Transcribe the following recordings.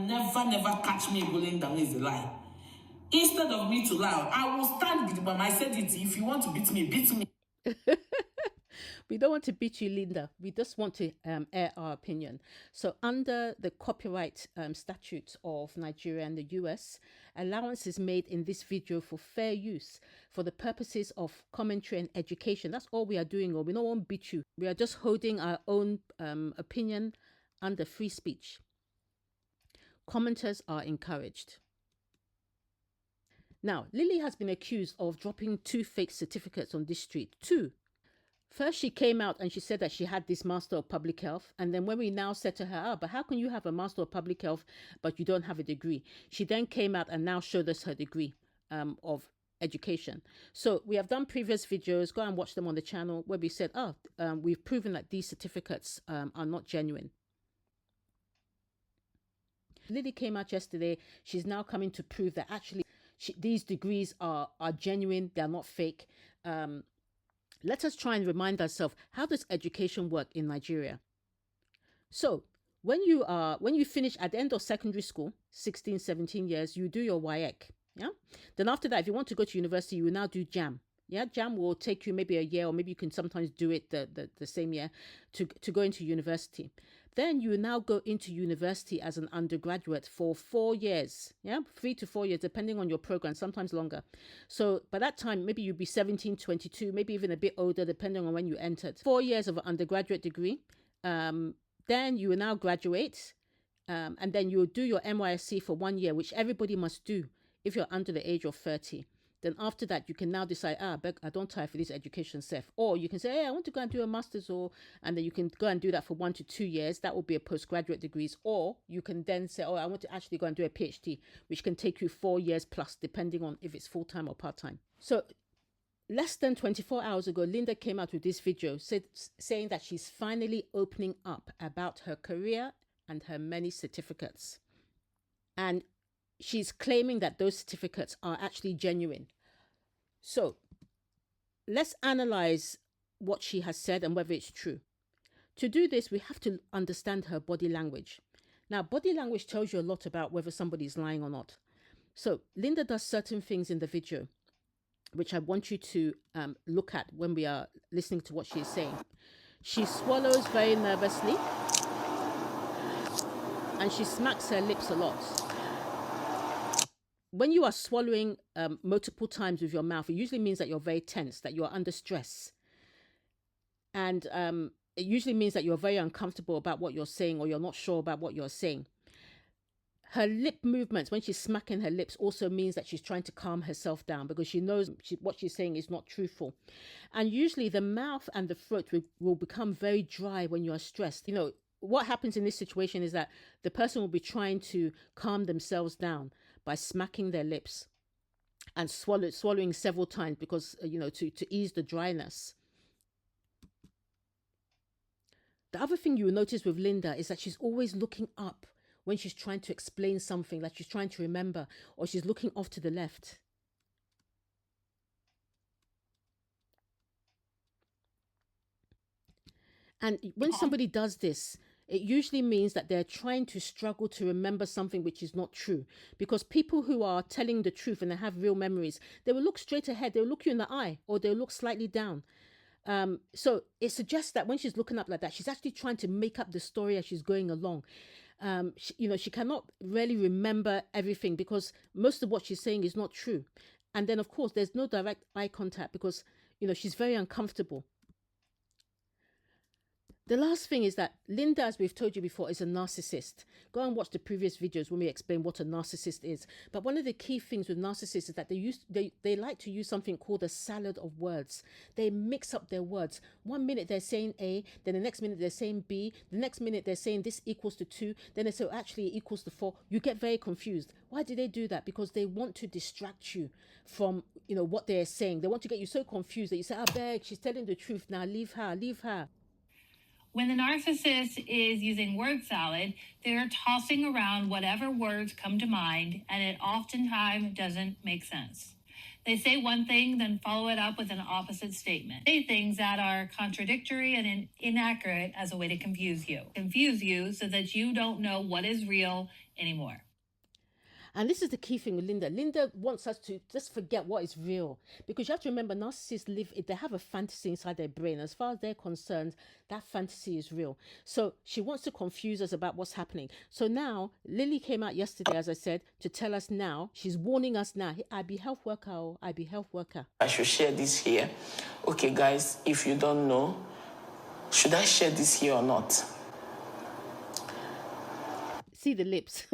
never catch me bullying them is a lie. Instead of me to lie, I will stand with them. I said it, if you want to beat me, beat me. We don't want to beat you, Linda. We just want to air our opinion. So under the copyright statutes of Nigeria and the US, allowance is made in this video for fair use for the purposes of commentary and education. That's all we are doing. Or we don't want to beat you. We are just holding our own opinion under free speech. Commenters are encouraged. Now, Lily has been accused of dropping 2 fake certificates on this street. 2. First, she came out and she said that she had this Master of Public Health. And then when we now said to her, but how can you have a Master of Public Health, but you don't have a degree? She then came out and now showed us her degree of education. So we have done previous videos. Go and watch them on the channel where we said, we've proven that these certificates are not genuine. Lily came out yesterday. She's now coming to prove that actually these degrees are genuine. They're not fake. Let us try and remind ourselves, how does education work in Nigeria? So when you finish at the end of secondary school, 16, 17 years, you do your WAEC. Yeah. Then after that, if you want to go to university, you will now do JAM. Yeah, JAM will take you maybe a year, or maybe you can sometimes do it the same year to go into university. Then you now go into university as an undergraduate for 4 years. Yeah, 3 to 4 years, depending on your program, sometimes longer. So by that time, maybe you'll be 17, 22, maybe even a bit older, depending on when you entered. 4 years of an undergraduate degree. Then you will now graduate. And then you'll do your NYSC for 1 year, which everybody must do if you're under the age of 30. Then after that, you can now decide, I don't tie for this education self. Or you can say, hey, I want to go and do a master's, and then you can go and do that for 1 to 2 years. That will be a postgraduate degrees. Or you can then say, I want to actually go and do a PhD, which can take you 4 years plus, depending on if it's full-time or part-time. So less than 24 hours ago, Linda came out with this video saying that she's finally opening up about her career and her many certificates. And she's claiming that those certificates are actually genuine. So let's analyze what she has said and whether it's true. To do this, we have to understand her body language. Now, body language tells you a lot about whether somebody is lying or not. So Linda does certain things in the video, which I want you to look at when we are listening to what she's saying. She swallows very nervously, and she smacks her lips a lot. When you are swallowing multiple times with your mouth, it usually means that you're very tense, that you're under stress. And it usually means that you're very uncomfortable about what you're saying, or you're not sure about what you're saying. Her lip movements, when she's smacking her lips, also means that she's trying to calm herself down, because she knows what she's saying is not truthful. And usually the mouth and the throat will become very dry when you are stressed. You know, what happens in this situation is that the person will be trying to calm themselves down by smacking their lips and swallowing several times, because, to ease the dryness. The other thing you will notice with Linda is that she's always looking up when she's trying to explain something, like she's trying to remember, or she's looking off to the left. And when somebody does this, it usually means that they're trying to struggle to remember something which is not true. Because people who are telling the truth and they have real memories, they will look straight ahead, they'll look you in the eye, or they'll look slightly down. So it suggests that when she's looking up like that, she's actually trying to make up the story as she's going along. She cannot really remember everything, because most of what she's saying is not true. And then, of course, there's no direct eye contact, because, she's very uncomfortable. The last thing is that Linda, as we've told you before, is a narcissist. Go and watch the previous videos when we explain what a narcissist is. But one of the key things with narcissists is that they like to use something called a salad of words. They mix up their words. 1 minute they're saying A, then the next minute they're saying B, the next minute they're saying this equals to 2, then they say actually it equals to 4. You get very confused. Why do they do that? Because they want to distract you from what they're saying. They want to get you so confused that you say, I beg, she's telling the truth now, leave her, leave her. When the narcissist is using word salad, they're tossing around whatever words come to mind, and it oftentimes doesn't make sense. They say one thing, then follow it up with an opposite statement. They say things that are contradictory and inaccurate as a way to confuse you. Confuse you so that you don't know what is real anymore. And this is the key thing with Linda. Linda wants us to just forget what is real. Because you have to remember, narcissists they have a fantasy inside their brain. As far as they're concerned, that fantasy is real. So she wants to confuse us about what's happening. So now, Lily came out yesterday, as I said, to tell us now, she's warning us now, hey, I be health worker, oh, I be health worker. I should share this here. Okay, guys, if you don't know, should I share this here or not? See the lips.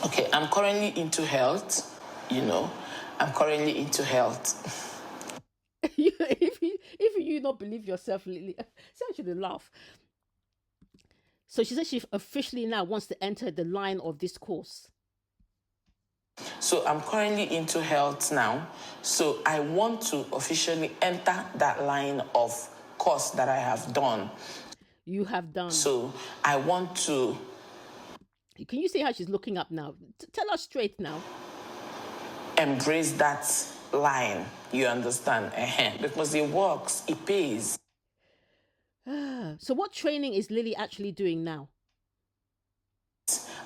Okay, I'm currently into health, I'm currently into health. if you not believe yourself, Lily, so I should laugh. So she said she officially now wants to enter the line of this course. So I'm currently into health now. So I want to officially enter that line of course that I have done. You have done. So I want to... Can you see how she's looking up now? Tell us straight now. Embrace that line, you understand? Because it works, it pays. So what training is Lily actually doing now?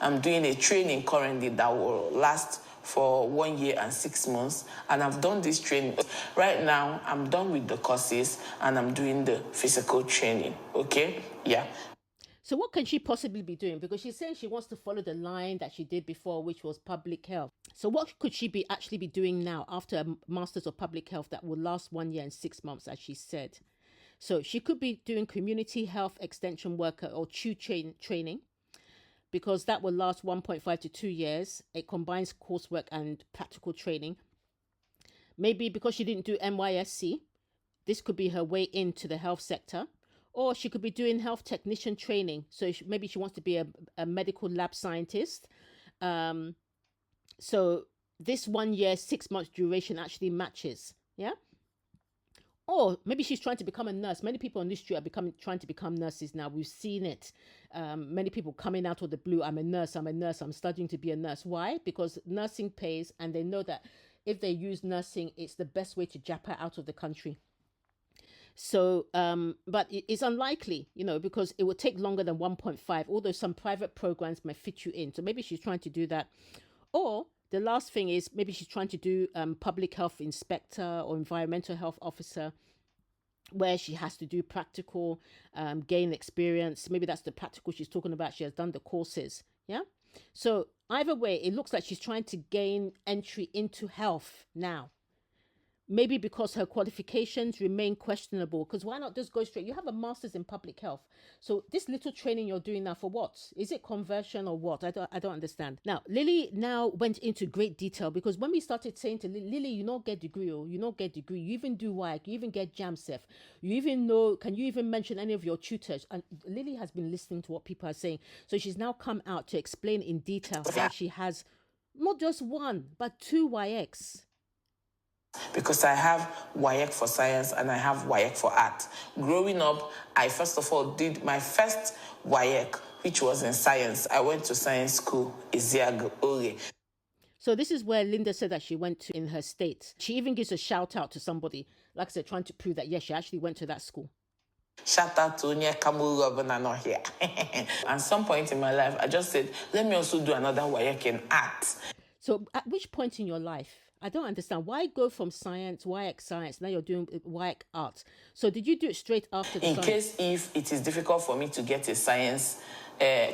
I'm doing a training currently that will last for 1 year and 6 months. And I've done this training. Right now, I'm done with the courses and I'm doing the physical training, okay? Yeah. So what can she possibly be doing? Because she's saying she wants to follow the line that she did before, which was public health. So what could she actually be doing now after a Masters of Public Health that will last 1 year and 6 months, as she said? So she could be doing community health extension worker or CHU training, because that will last 1.5 to 2 years. It combines coursework and practical training. Maybe because she didn't do NYSC, this could be her way into the health sector. Or she could be doing health technician training. So maybe she wants to be a medical lab scientist. So this 1 year, 6 months duration actually matches. Yeah. Or maybe she's trying to become a nurse. Many people on this street are trying to become nurses now. We've seen it. Many people coming out of the blue. I'm a nurse. I'm studying to be a nurse. Why? Because nursing pays, and they know that if they use nursing, it's the best way to japa out of the country. So, but it's unlikely, because it would take longer than 1.5, although some private programs may fit you in. So maybe she's trying to do that. Or the last thing is maybe she's trying to do public health inspector or environmental health officer, where she has to do practical, gain experience. Maybe that's the practical she's talking about. She has done the courses. Yeah. So either way, it looks like she's trying to gain entry into health now. Maybe because her qualifications remain questionable. Because why not just go straight? You have a master's in public health. So this little training you're doing now, for what? Is it conversion or what? I don't understand. Now, Lily now went into great detail, because when we started saying to Lily, you not get degree, or you not get degree, you even do work, you even get JAMSEF, you even know, can you even mention any of your tutors? And Lily has been listening to what people are saying. So she's now come out to explain in detail how she has not just 1, but 2 YX. Because I have WAEC for science and I have WAEC for art. Growing up, I first of all did my first WAEC, which was in science. I went to science school, Iziag Ore. So this is where Linda said that she went to in her state. She even gives a shout out to somebody, like I said, trying to prove that, yes, she actually went to that school. Shout out to Nye Kamuru not here. At some point in my life, I just said, let me also do another WAEC in art. So at which point in your life? I don't understand. Why go from science, WAEC science, now you're doing WAEC art? So did you do it straight after the In science? case if it is difficult for me to get a science,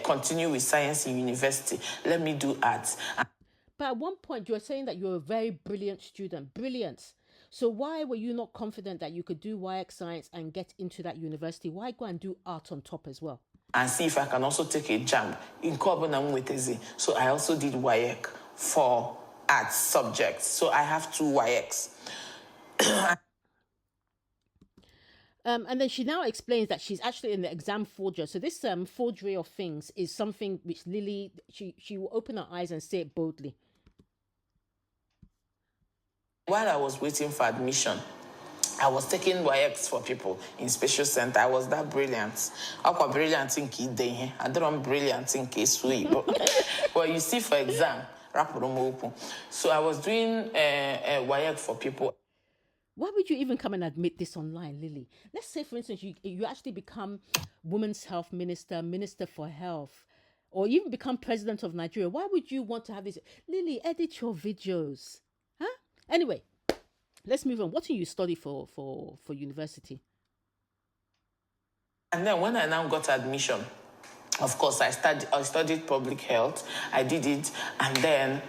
continue with science in university, let me do art. But at one point, you were saying that you're a very brilliant student. Brilliant. So why were you not confident that you could do WAEC science and get into that university? Why go and do art on top as well? And see if I can also take a jam in Kobana. So I also did WAEC for art subjects. So I have 2 YX. And then she now explains that she's actually an exam forger. So this forgery of things is something which Lily, she will open her eyes and say it boldly. While I was waiting for admission, I was taking YX for people in special center. I was that brilliant. I'm brilliant in Kideh. I don't brilliant in K-Sweet. Well, you see, for exam, so I was doing WAEC for people. Why would you even come and admit this online, Lily? Let's say, for instance, you actually become Women's Health Minister, Minister for Health, or even become president of Nigeria. Why would you want to have this? Lily, edit your videos. Huh? Anyway, let's move on. What do you study for university? And then when I now got admission, of course, I studied public health. I did it, and then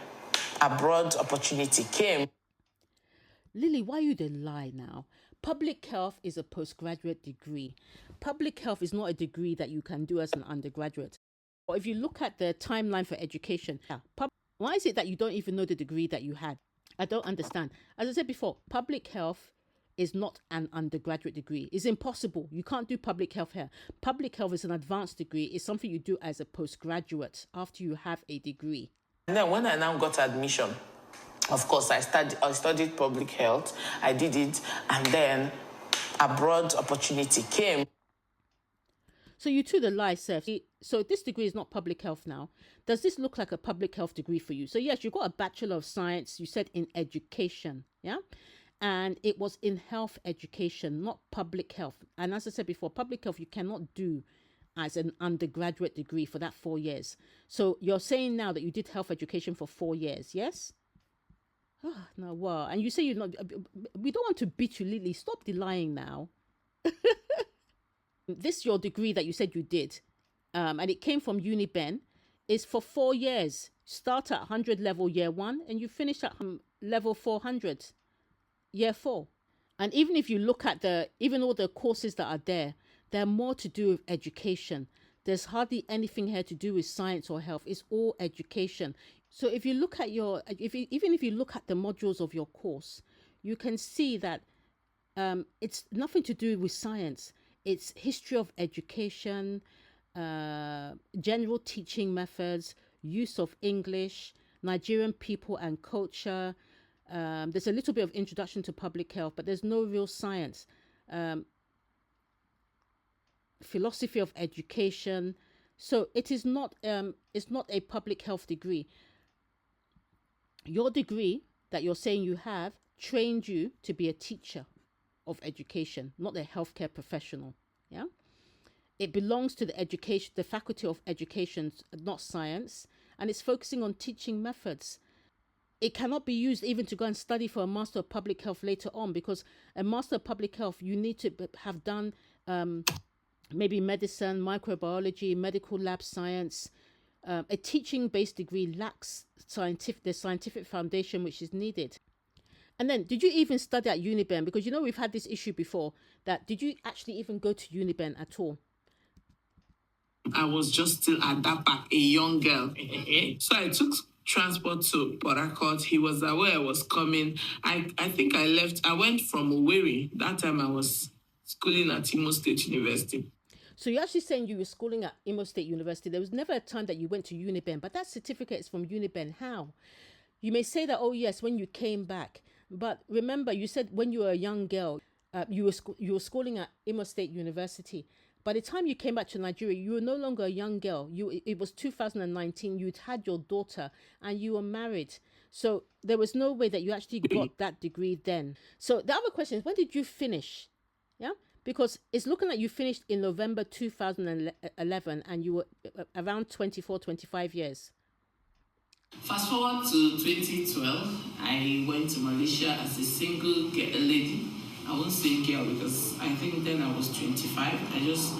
a broad opportunity came. Lily, why you the lie now? Public health is a postgraduate degree. Public health is not a degree that you can do as an undergraduate. Or if you look at the timeline for education, why is it that you don't even know the degree that you had? I don't understand. As I said before, public health is not an undergraduate degree. It's impossible. You can't do public health here. Public health is an advanced degree. It's something you do as a postgraduate after you have a degree. And then when I now got admission, of course, I studied public health. I did it, and then a broad opportunity came. So you too the lie, Seth. So this degree is not public health now. Does this look like a public health degree for you? So yes, you got a Bachelor of Science, you said in education, yeah? And it was in health education, not public health. And as I said before, public health you cannot do as an undergraduate degree for that 4 years. So you're saying now that you did health education for 4 years, yes? Oh, no, wow. And you say you're not, we don't want to beat you, Lily. Stop lying now. This your degree that you said you did, and it came from Uniben, is for 4 years. Start at 100 level year 1, and you finish at level 400 year 4. And even if you look at even all the courses that are there, they're more to do with education. There's hardly anything here to do with science or health. It's all education. So if you look at even if you look at the modules of your course, you can see that it's nothing to do with science. It's history of education, general teaching methods, use of English, Nigerian people and culture. There's a little bit of introduction to public health, but there's no real science. Philosophy of education. So it is not. It's not a public health degree. Your degree that you're saying you have trained you to be a teacher of education, not a healthcare professional. Yeah, it belongs to the faculty of education, not science, and it's focusing on teaching methods. It cannot be used even to go and study for a Master of Public Health later on, because a Master of Public Health, you need to have done maybe medicine, microbiology, medical lab science. A teaching-based degree lacks the scientific foundation which is needed. And then, did you even study at Uniben? Because we've had this issue before. Did you actually even go to Uniben at all? I was just still at that back, a young girl. So I took transport to Port Harcourt. He was aware I was coming. I think I left. I went from Owerri. That time I was schooling at Imo State University. So you're actually saying you were schooling at Imo State University. There was never a time that you went to Uniben, but that certificate is from Uniben. How? You may say that, oh yes, when you came back. But remember, you said when you were a young girl, you were schooling at Imo State University. By the time you came back to Nigeria, you were no longer a young girl. It was 2019. You'd had your daughter and you were married. So there was no way that you actually got that degree then. So the other question is, when did you finish? Yeah, because it's looking like you finished in November 2011 and you were around 24, 25 years. Fast forward to 2012, I went to Malaysia as a single lady. I won't say girl because I think then I was 25. I just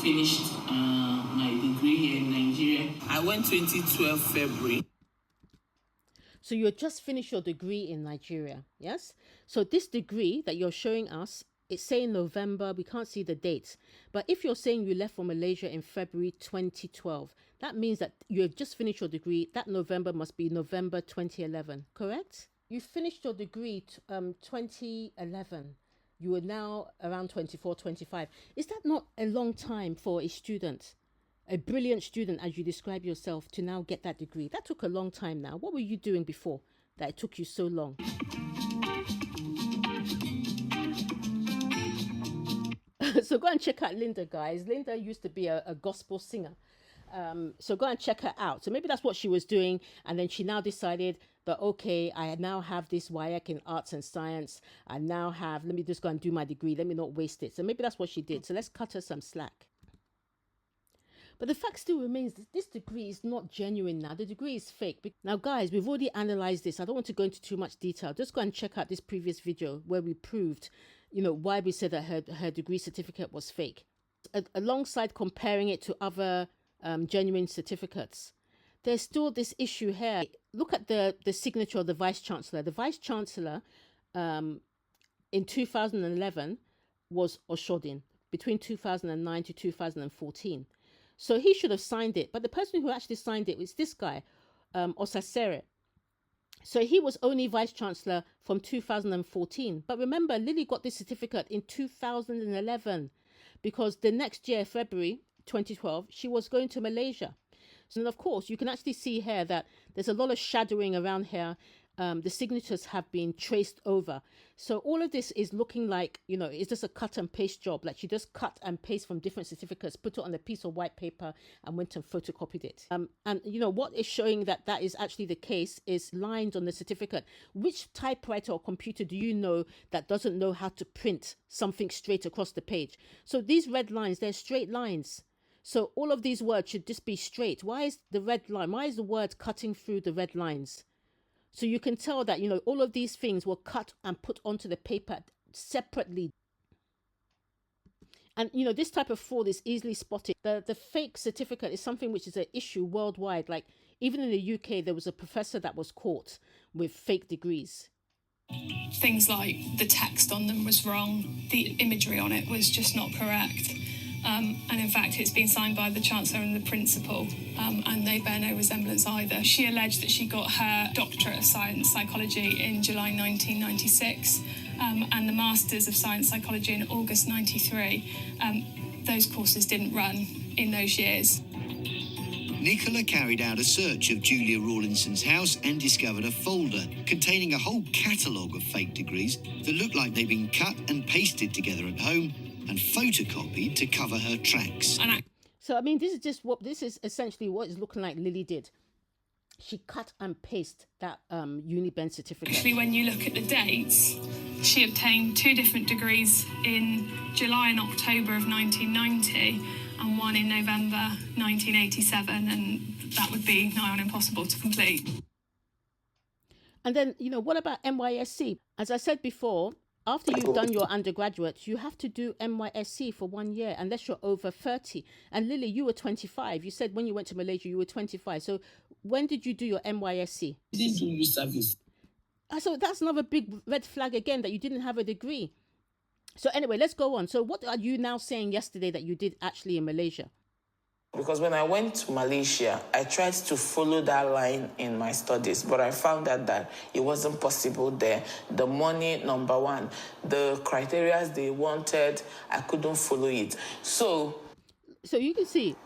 finished my degree here in Nigeria. I went 2012 February. So you just finished your degree in Nigeria, yes? So this degree that you're showing us, it's saying November, we can't see the dates. But if you're saying you left for Malaysia in February 2012, that means that you have just finished your degree. That November must be November 2011, correct? You finished your degree 2011. You are now around 24, 25. Is that not a long time for a student, a brilliant student as you describe yourself, to now get that degree? That took a long time now. What were you doing before that it took you so long? So go and check out Linda, guys. Linda used to be a gospel singer. So go and check her out. So maybe that's what she was doing. And then she now decided that, okay, I now have this WIAC in arts and science. I now have, let me just go and do my degree. Let me not waste it. So maybe that's what she did. So let's cut her some slack. But the fact still remains that this degree is not genuine now. The degree is fake. Now, guys, we've already analyzed this. I don't want to go into too much detail. Just go and check out this previous video where we proved, why we said that her degree certificate was fake. Alongside comparing it to other genuine certificates, there's still this issue here. Look at the signature of the Vice Chancellor. The Vice Chancellor in 2011 was Oshodin between 2009 to 2014. So he should have signed it. But the person who actually signed it was this guy, Osasere. So he was only Vice Chancellor from 2014. But remember, Lily got this certificate in 2011 because the next year, February 2012, she was going to Malaysia. So, and of course, you can actually see here that there's a lot of shadowing around here. The signatures have been traced over. So all of this is looking like, it's just a cut and paste job. Like she just cut and paste from different certificates, put it on a piece of white paper and went and photocopied it. And what is showing that that is actually the case is lines on the certificate. Which typewriter or computer do you know that doesn't know how to print something straight across the page? So these red lines, they're straight lines. So all of these words should just be straight. Why is the red line? Why is the word cutting through the red lines? So you can tell that, all of these things were cut and put onto the paper separately. And, this type of fraud is easily spotted. The fake certificate is something which is an issue worldwide. Like even in the UK, there was a professor that was caught with fake degrees. Things like the text on them was wrong. The imagery on it was just not correct. And in fact, it's been signed by the Chancellor and the Principal, and they bear no resemblance either. She alleged that she got her Doctorate of Science Psychology in July 1996 and the Masters of Science Psychology in August 93. Those courses didn't run in those years. Nicola carried out a search of Julia Rawlinson's house and discovered a folder containing a whole catalogue of fake degrees that looked like they'd been cut and pasted together at home and photocopied to cover her tracks. So, this is essentially what is looking like Lily did. She cut and pasted that Uniben certificate. Actually, when you look at the dates, she obtained 2 different degrees in July and October of 1990 and one in November 1987, and that would be nigh on impossible to complete. And then, what about NYSC? As I said before, after you've done your undergraduate, you have to do NYSC for 1 year unless you're over 30. And Lily, you were 25. You said when you went to Malaysia, you were 25. So when did you do your NYSC? I didn't do youth service. So that's another big red flag again, that you didn't have a degree. So anyway, let's go on. So what are you now saying yesterday that you did actually in Malaysia? Because when I went to Malaysia, I tried to follow that line in my studies, but I found out that it wasn't possible there. The money, number one, the criteria they wanted, I couldn't follow it. So you can see.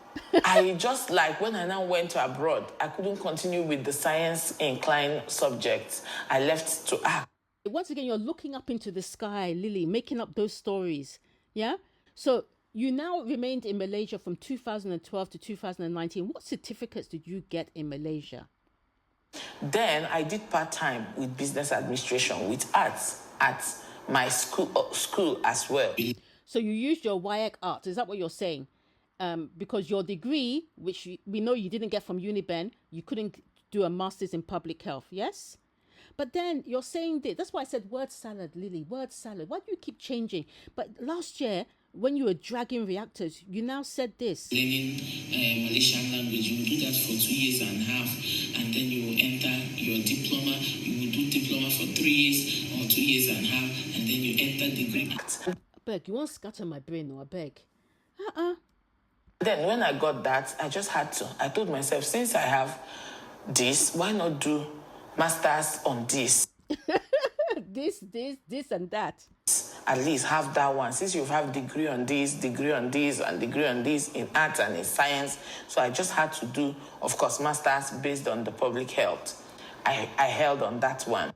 I just when I now went to abroad, I couldn't continue with the science-inclined subjects. I left to act. Once again, you're looking up into the sky, Lily, making up those stories. Yeah? So you now remained in Malaysia from 2012 to 2019. What certificates did you get in Malaysia? Then I did part-time with business administration, with arts at my school as well. So you used your WIAC arts. Is that what you're saying? Because your degree, which we know you didn't get from Uniben, you couldn't do a master's in public health, yes? But then you're saying that. That's why I said word salad, Lily, word salad. Why do you keep changing? But last year, when you were dragging reactors, you now said this. Learning Malaysian language, you will do that for 2 years and a half, and then you will enter your diploma. You will do diploma for 3 years or 2 years and a half, and then you enter degree. I beg, you won't scatter my brain, no, I beg. Then when I got that, I just had to. I told myself, since I have this, why not do masters on this? this and that. At least have that one. Since you have degree on this, and degree on this in art and in science. So I just had to do, of course, masters based on the public health. I held on that one.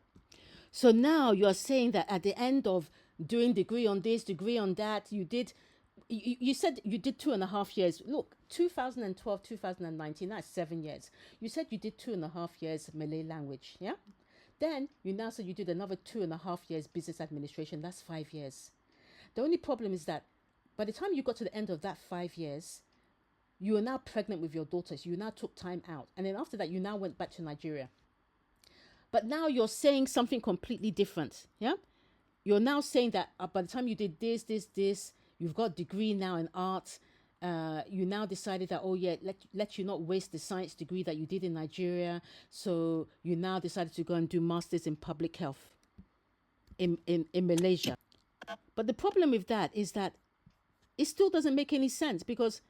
So now you're saying that at the end of doing degree on this, degree on that, you said you did 2.5 years. Look, 2012, 2019, that's 7 years. You said you did 2.5 years Malay language, yeah? Then you now said you did another 2.5 years business administration. That's 5 years. The only problem is that by the time you got to the end of that 5 years, You were now pregnant with your daughter, so you now took time out. And then after that, you now went back to Nigeria. But now you're saying something completely different. Yeah? You're now saying that by the time you did this, you've got a degree now in art. You now decided that, oh yeah, let you not waste the science degree that you did in Nigeria. So you now decided to go and do masters in public health in Malaysia. But the problem with that is that it still doesn't make any sense, because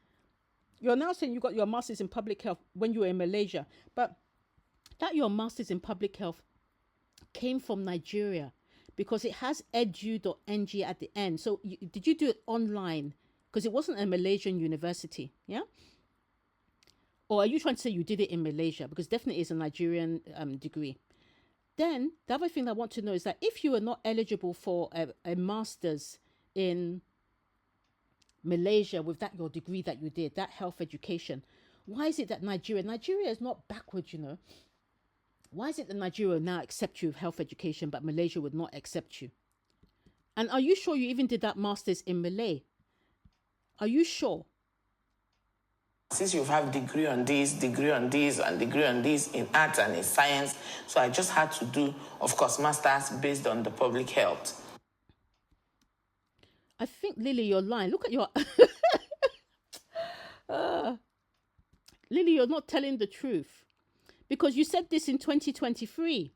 you're now saying you got your masters in public health when you were in Malaysia, but that your masters in public health came from Nigeria, because it has edu.ng at the end. So did you do it online? Because it wasn't a Malaysian university, yeah? Or are you trying to say you did it in Malaysia? Because definitely it's a Nigerian degree. Then the other thing I want to know is that if you are not eligible for a master's in Malaysia with that your degree that you did, that health education, why is it that Nigeria is not backwards, you know? Why is it that Nigeria will now accept you with health education, but Malaysia would not accept you? And are you sure you even did that master's in Malay? Are you sure? Since you have degree on this, degree on this, and degree on this in art and in science, so I just had to do, of course, masters based on the public health. I think, Lily, you're lying. Look at your... Lily, you're not telling the truth. Because you said this in 2023.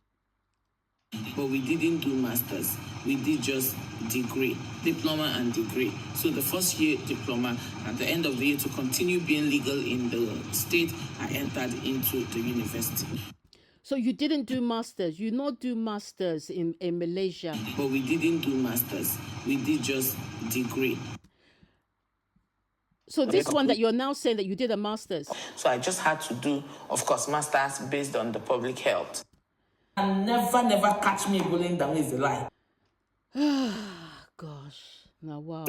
But we didn't do masters. We did just degree, diploma and degree. So the first year diploma, at the end of the year, to continue being legal in the state, I entered into the university. So you didn't do masters. You not do masters in Malaysia. But we didn't do masters. We did just degree. So this one that you're now saying that you did a master's. So I just had to do, of course, masters based on the public health. And never catch me bullying them is a lie. Gosh. Now, wow.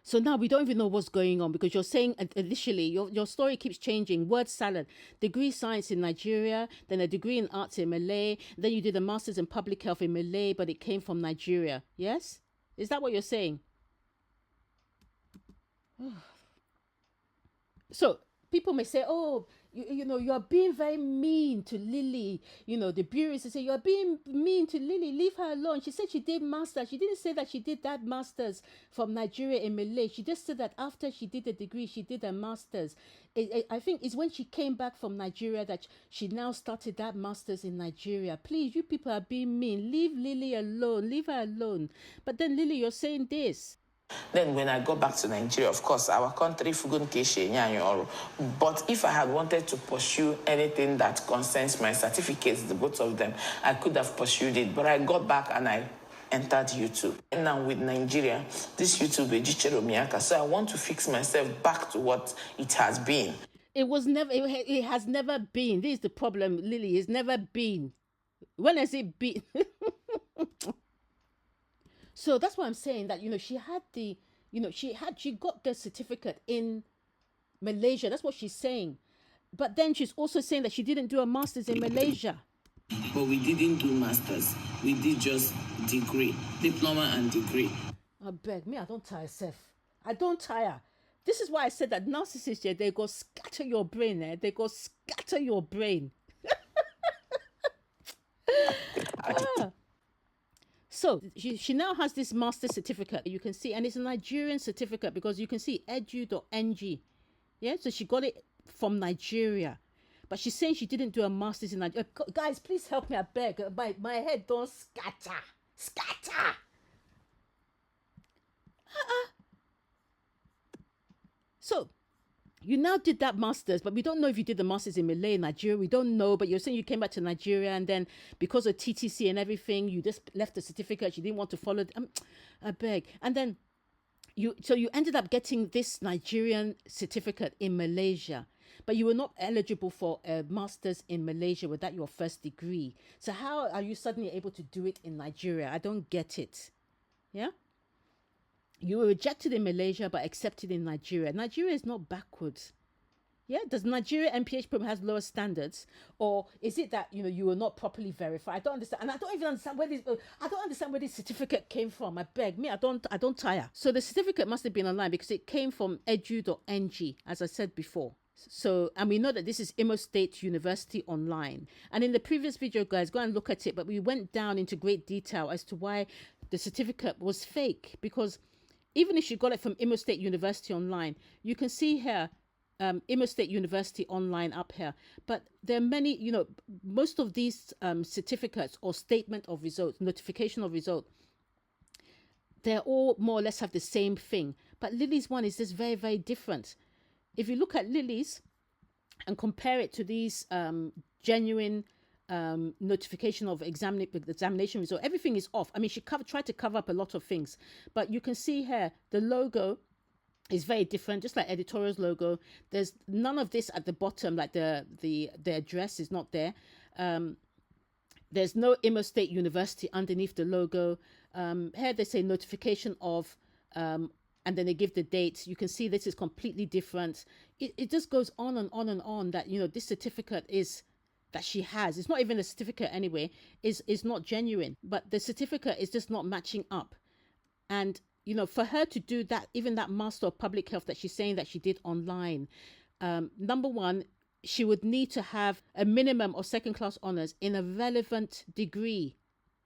So now we don't even know what's going on, because you're saying initially your story keeps changing. Word salad, degree science in Nigeria, then a degree in arts in Malay, then you did a master's in public health in Malay, but it came from Nigeria. Yes? Is that what you're saying? So people may say, oh, you know, you're being very mean to Lily. You know, the bureaus say, you're being mean to Lily. Leave her alone. She said she did masters. She didn't say that she did that masters from Nigeria in Malay. She just said that after she did a degree, she did a masters. I think it's when she came back from Nigeria that she now started that masters in Nigeria. Please, you people are being mean. Leave Lily alone. Leave her alone. But then, Lily, you're saying this. Then when I got back to Nigeria, of course, our country, but if I had wanted to pursue anything that concerns my certificates, the both of them, I could have pursued it. But I got back and I entered YouTube. And now with Nigeria, this YouTube is Jichero Miyaka. So I want to fix myself back to what it has been. It has never been. This is the problem, Lily. It's never been. When has it been? So that's why I'm saying that, you know, she got the certificate in Malaysia. That's what she's saying. But then she's also saying that she didn't do a master's in Malaysia. But we didn't do masters. We did just degree, diploma and degree. I beg me, I don't tire, Seth. I don't tire. This is why I said that narcissists, they go scatter your brain. They go scatter your brain. So she now has this master certificate. You can see, and it's a Nigerian certificate because you can see edu.ng. Yeah, so she got it from Nigeria. But she's saying she didn't do a master's in Nigeria. Guys, please help me, I beg. My head don't scatter. Scatter! So you now did that master's, but we don't know if you did the master's in Malay, Nigeria. We don't know, but you're saying you came back to Nigeria, and then because of TTC and everything, you just left the certificate. You didn't want to follow. I beg. And then you ended up getting this Nigerian certificate in Malaysia, but you were not eligible for a master's in Malaysia without your first degree. So how are you suddenly able to do it in Nigeria? I don't get it. Yeah? You were rejected in Malaysia but accepted in Nigeria. Nigeria is not backwards. Yeah, does Nigeria MPH program has lower standards, or is it that you were not properly verified? I don't understand, and I don't even understand where this. I don't understand where this certificate came from. I beg me, I don't tire. So the certificate must have been online because it came from edu.ng, as I said before. So, and we know that this is Imo State University online. And in the previous video, guys, go and look at it. But we went down into great detail as to why the certificate was fake, because even if you got it from Imo State University online, you can see here. Imo State University online up here, but there are many, most of these certificates or statement of results, notification of result, they're all more or less have the same thing. But Lily's one is just very, very different. If you look at Lily's and compare it to these genuine notification of examination result, everything is off. I mean, she tried to cover up a lot of things, but you can see here the logo is very different, just like editorial's logo. There's none of this at the bottom, like the address is not there. There's no Imo State University underneath the logo. Here they say notification of, and then they give the dates. You can see this is completely different. It just goes on and on and on that, this certificate is that she has. It's not even a certificate anyway, is not genuine, but the certificate is just not matching up. And for her to do that, even that Master of Public Health that she's saying that she did online, number one, she would need to have a minimum of second-class honors in a relevant degree.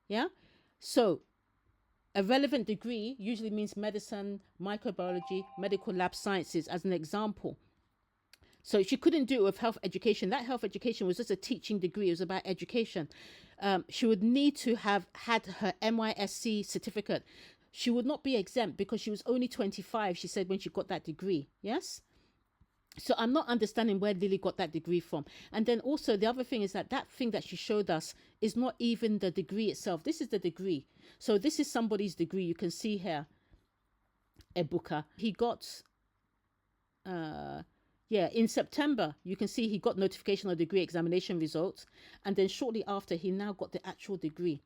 Yeah? So a relevant degree usually means medicine, microbiology, medical lab sciences, as an example. So she couldn't do it with health education. That health education was just a teaching degree. It was about education. She would need to have had her NYSC certificate. She would not be exempt because she was only 25, she said, when she got that degree. Yes? So I'm not understanding where Lily got that degree from. And then also the other thing is that thing that she showed us is not even the degree itself. This is the degree. So this is somebody's degree. You can see here, Ebuka. He got, in September, you can see he got notification of degree examination results. And then shortly after, he now got the actual degree.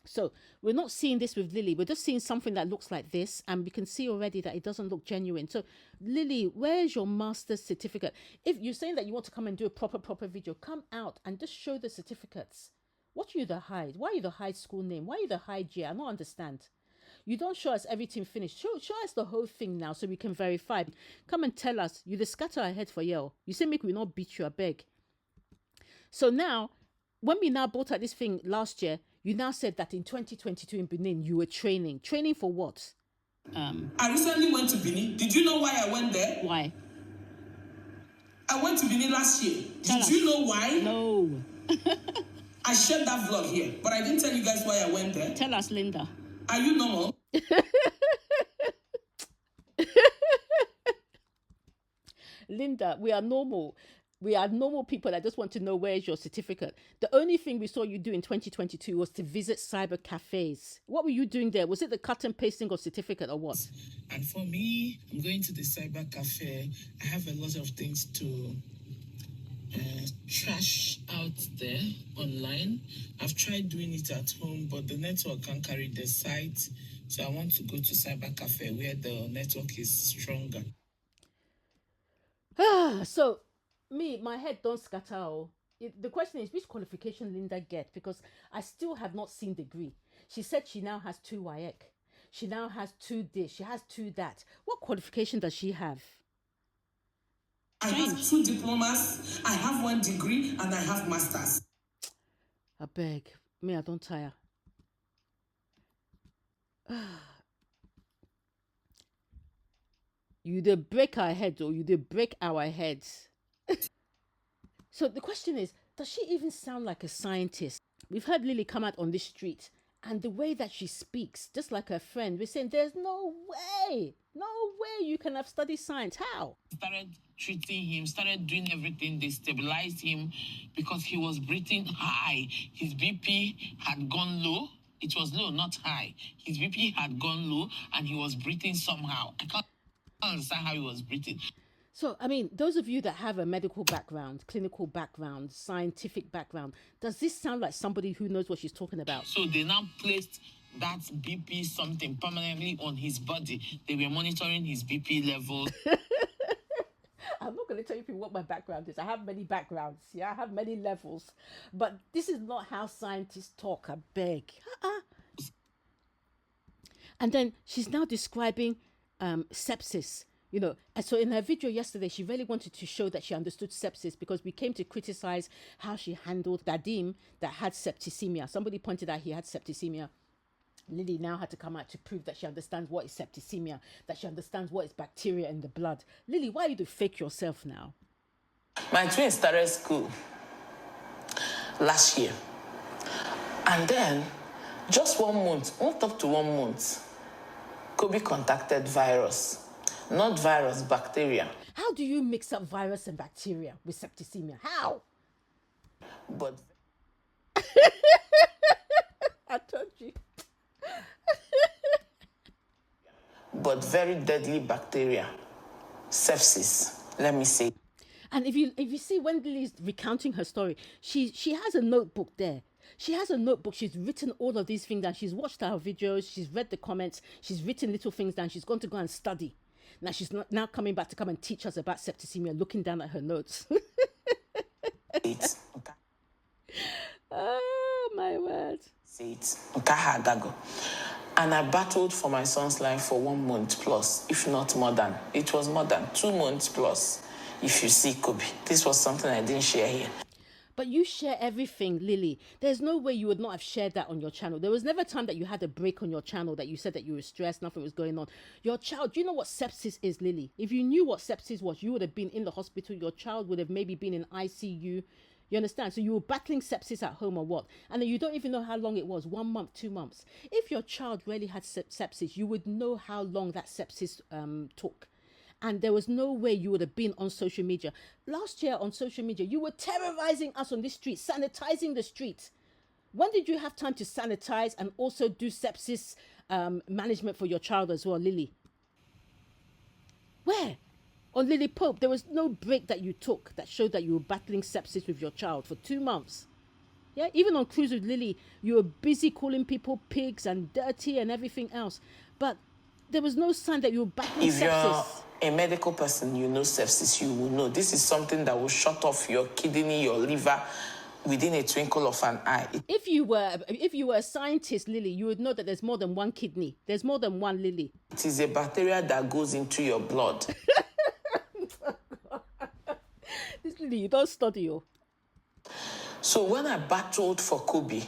So we're not seeing this with Lily. We're just seeing something that looks like this. And we can see already that it doesn't look genuine. So Lily, where's your master's certificate? If you're saying that you want to come and do a proper video, come out and just show the certificates. What are you to hide? Why are you to hide school name? Why are you to hide year? I don't understand. You don't show us everything finished. Show us the whole thing now so we can verify. Come and tell us. You just scatter our head for yell. You say make we not beat you, I beg. So now, when we now bought out this thing last year, you now said that in 2022 in Benin, you were training. Training for what? I recently went to Benin. Did you know why I went there? Why? I went to Benin last year. Did you know why? No. I shared that vlog here, but I didn't tell you guys why I went there. Tell us, Linda. Are you normal? Linda, we are normal. We are normal people that just want to know where's your certificate. The only thing we saw you do in 2022 was to visit cyber cafes. What were you doing there? Was it the cut and pasting of certificate or what? And for me, I'm going to the cyber cafe. I have a lot of things to trash out there online. I've tried doing it at home, but the network can't carry the site. So I want to go to cyber cafe where the network is stronger. So my head don't scatter. The question is, which qualification Linda get? Because I still have not seen degree. She said she now has 2 WAEC. She now has 2 this. She has 2 that. What qualification does she have? I have 2 diplomas. I have 1 degree, and I have masters. I beg. Me, I don't tire. You did break our heads, or you did break our heads. So the question is, does she even sound like a scientist? We've heard Lily come out on this street, and the way that she speaks, just like her friend, we're saying there's no way you can have studied science. How? Started treating him, started doing everything. They stabilized him because he was breathing high. His BP had gone low. It was low, not high. His BP had gone low, and he was breathing somehow. I can't understand how he was breathing. So, I mean, those of you that have a medical background, clinical background, scientific background, does this sound like somebody who knows what she's talking about? So they now placed that BP something permanently on his body. They were monitoring his BP level. I'm not going going to tell you people what my background is. I have many backgrounds. Yeah, I have many levels. But this is not how scientists talk, I beg. And then she's now describing sepsis. And so in her video yesterday, she really wanted to show that she understood sepsis because we came to criticize how she handled Dadim that had septicemia. Somebody pointed out he had septicemia. Lily now had to come out to prove that she understands what is septicemia, that she understands what is bacteria in the blood. Lily, why are you to fake yourself now? My twins started school last year. And then, just 1 month, not up to 1 month, Kobe contacted virus. Not virus, bacteria. How do you mix up virus and bacteria with septicemia? How? But I told you. but very deadly bacteria. Sepsis, let me say. And if you see when Lily's recounting her story, she has a notebook there. She has a notebook. She's written all of these things down. She's watched our videos. She's read the comments. She's written little things down. She's going to go and study. Now she's now coming back to come and teach us about septicemia, looking down at her notes. Oh, my word. Say it. And I battled for my son's life for 1 month plus, if not more than. It was more than 2 months plus, if you see Kobe. This was something I didn't share here. But you share everything, Lily. There's no way you would not have shared that on your channel. There was never a time that you had a break on your channel that you said that you were stressed, nothing was going on. Your child, do you know what sepsis is, Lily? If you knew what sepsis was, you would have been in the hospital. Your child would have maybe been in ICU. You understand? So you were battling sepsis at home or what? And then you don't even know how long it was, 1 month, 2 months. If your child really had sepsis, you would know how long that sepsis took. And there was no way you would have been on social media. Last year on social media, you were terrorizing us on the street, sanitizing the street. When did you have time to sanitize and also do sepsis management for your child as well, Lily? Where? On Lily Pope, there was no break that you took that showed that you were battling sepsis with your child for 2 months. Yeah, even on Cruise with Lily, you were busy calling people pigs and dirty and everything else. But there was no sign that you were battling sepsis. You're a medical person, you know sepsis, you will know. This is something that will shut off your kidney, your liver within a twinkle of an eye. If you were a scientist, Lily, you would know that there's more than one kidney. There's more than one, Lily. It is a bacteria that goes into your blood. This Lily, you don't study, yo. So when I battled for Kobe,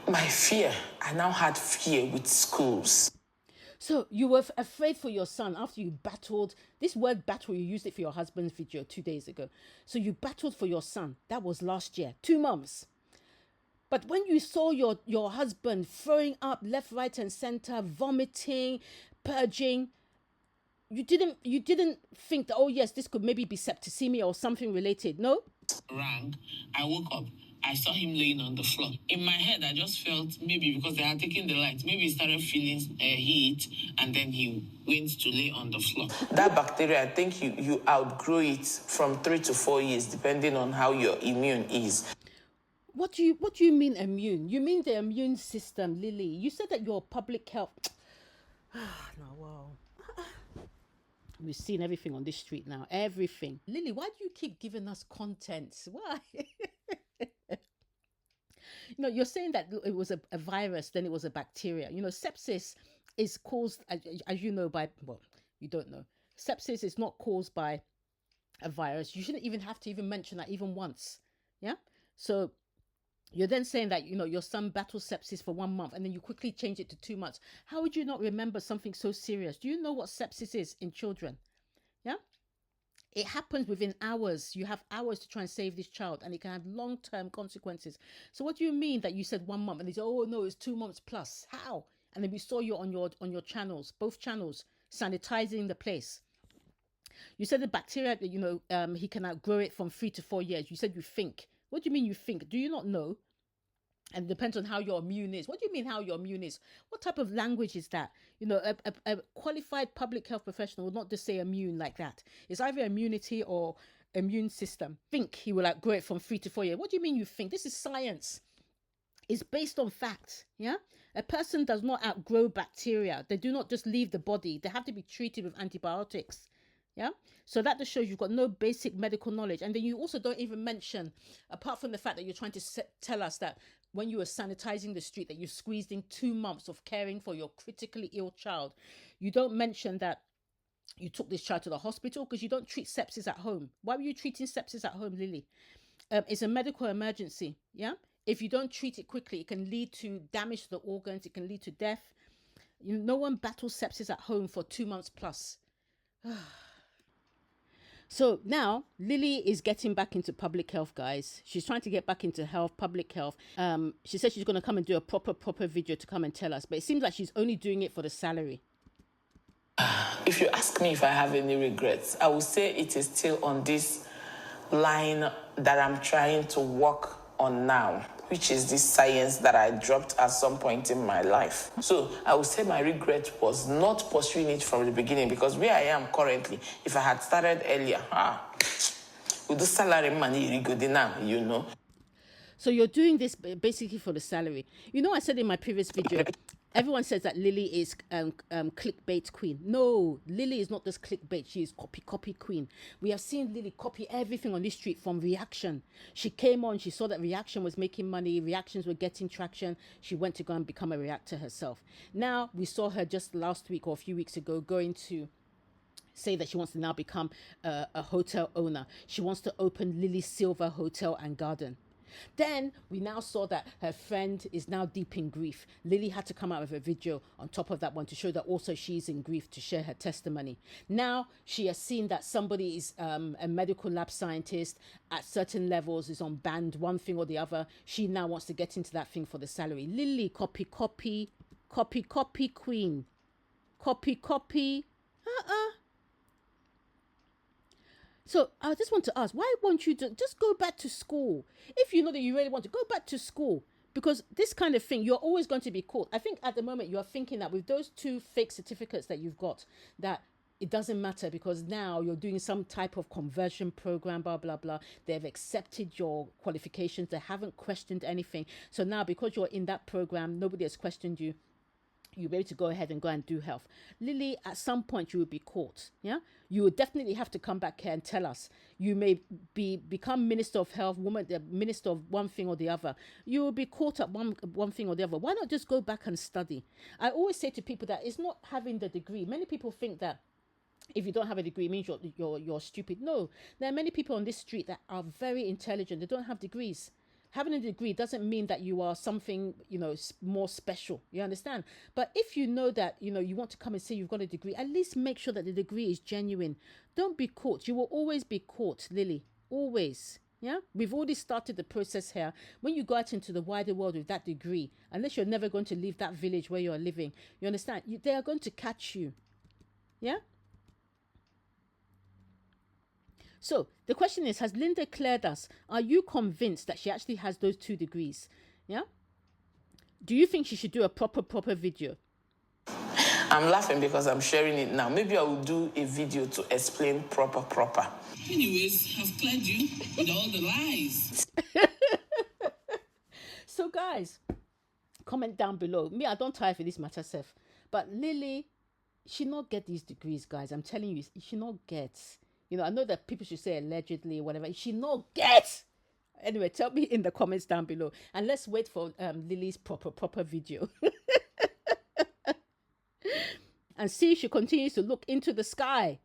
I now had fear with schools. So you were afraid for your son after you battled. This word battle, you used it for your husband's video 2 days ago. So you battled for your son. That was last year, 2 months. But when you saw your husband throwing up left, right, and center, vomiting, purging, you didn't think that, oh yes, this could maybe be septicemia or something related, no? Rang. I woke up. I saw him laying on the floor. In my head, I just felt maybe because they had taken the light, maybe he started feeling heat and then he went to lay on the floor. That bacteria, I think you outgrow it from 3 to 4 years, depending on how your immune is. What do you mean immune? You mean the immune system, Lily? You said that you're public health. No, wow. We've seen everything on this street now. Everything. Lily, why do you keep giving us content? Why? You're saying that it was a virus, then it was a bacteria. Sepsis is caused, as you know, by, well, you don't know. Sepsis is not caused by a virus. You shouldn't even have to even mention that even once. Yeah? So you're then saying that, your son battled sepsis for 1 month and then you quickly change it to 2 months. How would you not remember something so serious? Do you know what sepsis is in children? Yeah? It happens within hours. You have hours to try and save this child and it can have long-term consequences. So what do you mean that you said 1 month and they said, oh no, it's 2 months plus? How? And then we saw you on your channels, both channels, sanitizing the place. You said the bacteria, he can outgrow it from 3 to 4 years. You said you think. What do you mean you think? Do you not know? And it depends on how your immune is. What do you mean how your immune is? What type of language is that? A qualified public health professional will not just say immune like that. It's either immunity or immune system. Think he will outgrow it from 3 to 4 years. What do you mean you think? This is science. It's based on facts. Yeah? A person does not outgrow bacteria. They do not just leave the body. They have to be treated with antibiotics. Yeah. So that just shows you've got no basic medical knowledge. And then you also don't even mention, apart from the fact that you're trying to tell us that when you were sanitizing the street, that you squeezed in 2 months of caring for your critically ill child. You don't mention that you took this child to the hospital because you don't treat sepsis at home. Why were you treating sepsis at home, Lily? It's a medical emergency. Yeah. If you don't treat it quickly, it can lead to damage to the organs. It can lead to death. No one battles sepsis at home for 2 months plus. So now Lily is getting back into public health, guys. She's trying to get back into public health. She said she's going to come and do a proper video to come and tell us, but it seems like she's only doing it for the salary. If you ask me if I have any regrets, I would say it is still on this line that I'm trying to work on now, which is this science that I dropped at some point in my life. So I would say my regret was not pursuing it from the beginning, because where I am currently, if I had started earlier, with the salary money, good enough, you know. So you're doing this basically for the salary. You know, I said in my previous video, everyone says that Lily is clickbait queen. No, Lily is not just clickbait. She is copy queen. We have seen Lily copy everything on this street from reaction. She came on, she saw that reaction was making money, reactions were getting traction. She went to go and become a reactor herself. Now, we saw her just last week or a few weeks ago going to say that she wants to now become a hotel owner. She wants to open Lily Silver Hotel and Garden. Then we now saw that her friend is now deep in grief. Lily had to come out with a video on top of that one to show that also she's in grief, to share her testimony. Now she has seen that somebody is a medical lab scientist at certain levels, is on band one thing or the other. She now wants to get into that thing for the salary. Lily, copy queen. Copy. So I just want to ask, why won't you just go back to school? If you know that you really want to, go back to school. Because this kind of thing, you're always going to be caught. I think at the moment you are thinking that with those 2 fake certificates that you've got, that it doesn't matter because now you're doing some type of conversion program, blah, blah, blah. They've accepted your qualifications. They haven't questioned anything. So now because you're in that program, nobody has questioned you. You'll be able to go ahead and go and do health. Lily, at some point you will be caught. Yeah, you will definitely have to come back here and tell us. You may become Minister of Health, Minister of one thing or the other. You will be caught at one thing or the other. Why not just go back and study? I always say to people that it's not having the degree. Many people think that if you don't have a degree, it means you're stupid. No, there are many people on this street that are very intelligent. They don't have degrees. Having a degree doesn't mean that you are something, more special. You understand? But if you know that, you want to come and say you've got a degree, at least make sure that the degree is genuine. Don't be caught. You will always be caught, Lily. Always. Yeah? We've already started the process here. When you go out into the wider world with that degree, unless you're never going to leave that village where you're living, you understand? They are going to catch you. Yeah? So the question is, has Linda cleared us? Are you convinced that she actually has those 2 degrees? Yeah. Do you think she should do a proper video? I'm laughing because I'm sharing it now. Maybe I will do a video to explain proper. Anyways, I've cleared you with all the lies. So guys, comment down below. Me, I don't tire for this matter, Seth. But Lily, she not get these degrees, guys. I'm telling you, she not gets. I know that people should say allegedly or whatever. She not get. Anyway, tell me in the comments down below. And let's wait for Lily's proper video. And see if she continues to look into the sky.